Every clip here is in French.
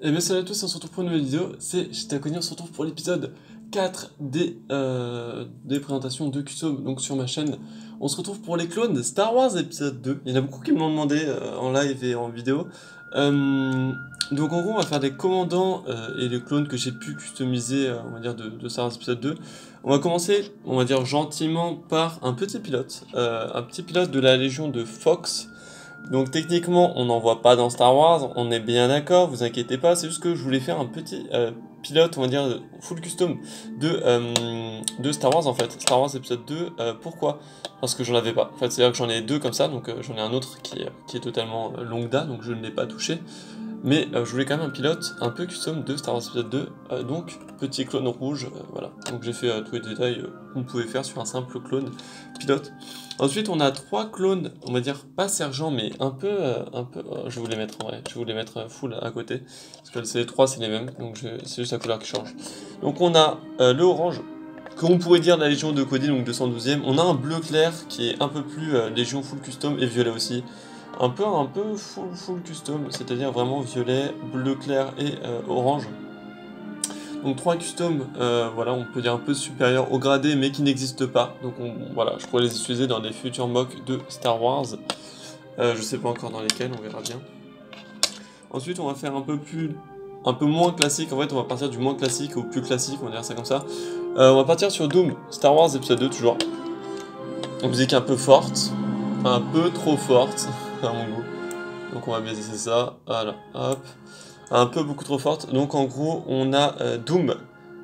Et bien salut à tous, on se retrouve pour une nouvelle vidéo, c'est J'étais inconnu, on se retrouve pour l'épisode 4 des présentations de Custom, donc sur ma chaîne. On se retrouve pour les clones de Star Wars épisode 2, il y en a beaucoup qui me l'ont demandé en live et en vidéo. Donc en gros on va faire des commandants et les clones que j'ai pu customiser, on va dire de Star Wars épisode 2. On va commencer, on va dire gentiment, par un petit pilote de la Légion de Fox. Donc techniquement, on n'en voit pas dans Star Wars, on est bien d'accord, vous inquiétez pas, c'est juste que je voulais faire un petit pilote, on va dire, full custom de Star Wars en fait. Star Wars épisode 2, pourquoi? Parce que j'en avais pas. En fait, c'est-à-dire que j'en ai deux comme ça, donc j'en ai un autre qui est totalement Longda, donc je ne l'ai pas touché. Mais je voulais quand même un pilote un peu custom de Star Wars épisode 2, donc petit clone rouge, voilà. Donc j'ai fait tous les détails qu'on pouvait faire sur un simple clone pilote. Ensuite on a trois clones, on va dire pas sergent mais un peu, je vais vous les mettre en vrai, je vais vous les mettre full à côté, parce que c'est les trois c'est les mêmes, donc c'est juste la couleur qui change. Donc on a le orange, qu'on pourrait dire la Légion de Cody, donc 212e, on a un bleu clair qui est un peu plus Légion full custom et violet aussi. Un peu full custom, c'est-à-dire vraiment violet, bleu clair et orange. Donc trois customs, voilà, on peut dire un peu supérieurs au gradé, mais qui n'existent pas. Donc voilà, je pourrais les utiliser dans des futurs mocks de Star Wars. Je sais pas encore dans lesquels, on verra bien. Ensuite, on va faire un peu moins classique. En fait, on va partir du moins classique au plus classique, on va dire ça comme ça. On va partir sur Doom, Star Wars épisode 2 toujours. Une musique un peu forte, un peu trop forte. À mon goût. Donc on va baisser ça, voilà, hop. Un peu beaucoup trop forte. Donc en gros, on a Doom,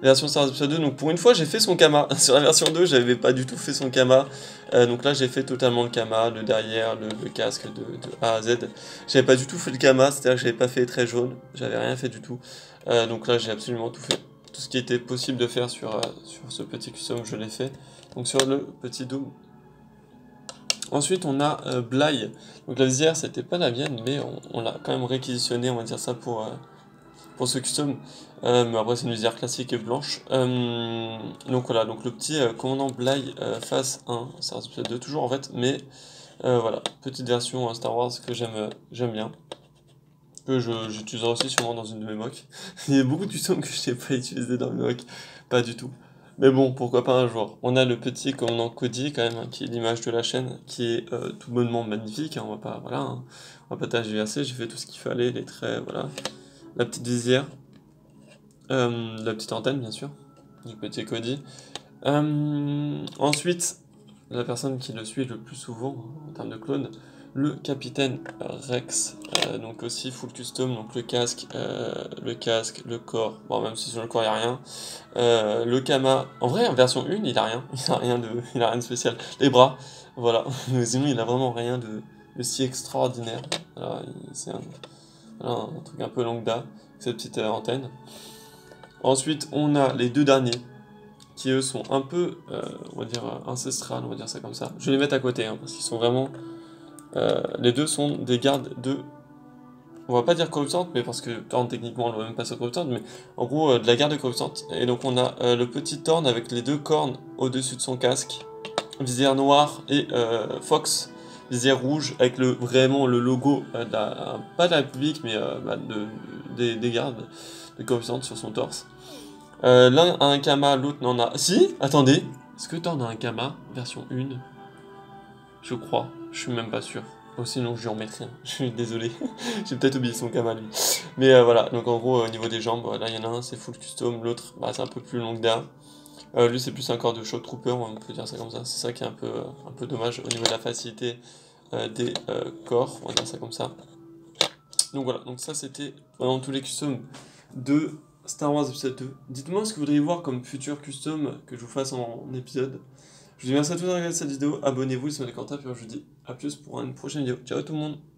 version Star Wars Episode 2. Donc pour une fois, j'ai fait son Kama. Sur la version 2, j'avais pas du tout fait son Kama. Donc là, j'ai fait totalement le Kama, le derrière, le casque de A à Z. J'avais pas du tout fait le Kama, c'est-à-dire que j'avais pas fait très jaune. J'avais rien fait du tout. Donc là, j'ai absolument tout fait. Tout ce qui était possible de faire sur ce petit custom, je l'ai fait. Donc sur le petit Doom. Ensuite, on a Bly. Donc la visière, c'était pas la mienne, mais on l'a quand même réquisitionné, on va dire ça, pour ce custom. Mais après, c'est une visière classique et blanche. Donc voilà, donc le petit commandant Bly phase 1, Star Wars Episode 2, toujours en fait, mais voilà, petite version Star Wars que j'aime bien. Que j'utiliserai aussi sûrement dans une de mes mocks. Il y a beaucoup de customs que je n'ai pas utilisé dans mes mocks, pas du tout. Mais bon, pourquoi pas un jour. On a le petit commandant Cody quand même, hein, qui est l'image de la chaîne, qui est tout bonnement magnifique, hein, on va pas, voilà, hein, on va pas tergiverser, j'ai fait tout ce qu'il fallait, les traits, voilà. La petite visière, la petite antenne bien sûr, du petit Cody. Ensuite, la personne qui le suit le plus souvent en termes de clone, le capitaine Rex, donc aussi full custom, donc le casque, le corps, bon même si sur le corps il n'y a rien, le Kama, en vrai en version 1 il a rien, il a rien de spécial, les bras, voilà, mais sinon il a vraiment rien de si extraordinaire, voilà, c'est voilà, un truc un peu lambda, cette petite antenne. Ensuite on a les deux derniers, qui eux sont un peu, on va dire, ancestrales, on va dire ça comme ça. Je vais les mettre à côté, hein, parce qu'ils sont vraiment... les deux sont des gardes de... On va pas dire corruptante, mais parce que Thorn, techniquement, on ne va même pas se corruptante, mais en gros, de la garde corruptante. Et donc on a le petit Thorn avec les deux cornes au-dessus de son casque, visière noire, et Fox, visière rouge, avec vraiment le logo, pas de la République, mais des gardes de corruptante sur son torse. L'un a un Kama, l'autre n'en a... Si. Attendez. Est-ce que Thorn a un Kama, version 1? Je crois. Je suis même pas sûr. Oh, sinon, je lui en mettrai un. Je suis désolé. J'ai peut-être oublié son Kama, lui. Mais voilà. Donc, en gros, au niveau des jambes, là, il y en a un, c'est full custom. L'autre, bah, c'est un peu plus long que d'art. Lui, c'est plus un corps de shock trooper, on peut dire ça comme ça. C'est ça qui est un peu dommage au niveau de la facilité des corps. On va dire ça comme ça. Donc voilà, donc ça c'était vraiment tous les customs de Star Wars épisode 2. Dites-moi ce que vous voudriez voir comme futur custom que je vous fasse en épisode. Je vous dis merci à tous d'avoir regardé cette vidéo, abonnez-vous, laissez-moi des commentaires, puis je vous dis à plus pour une prochaine vidéo. Ciao tout le monde!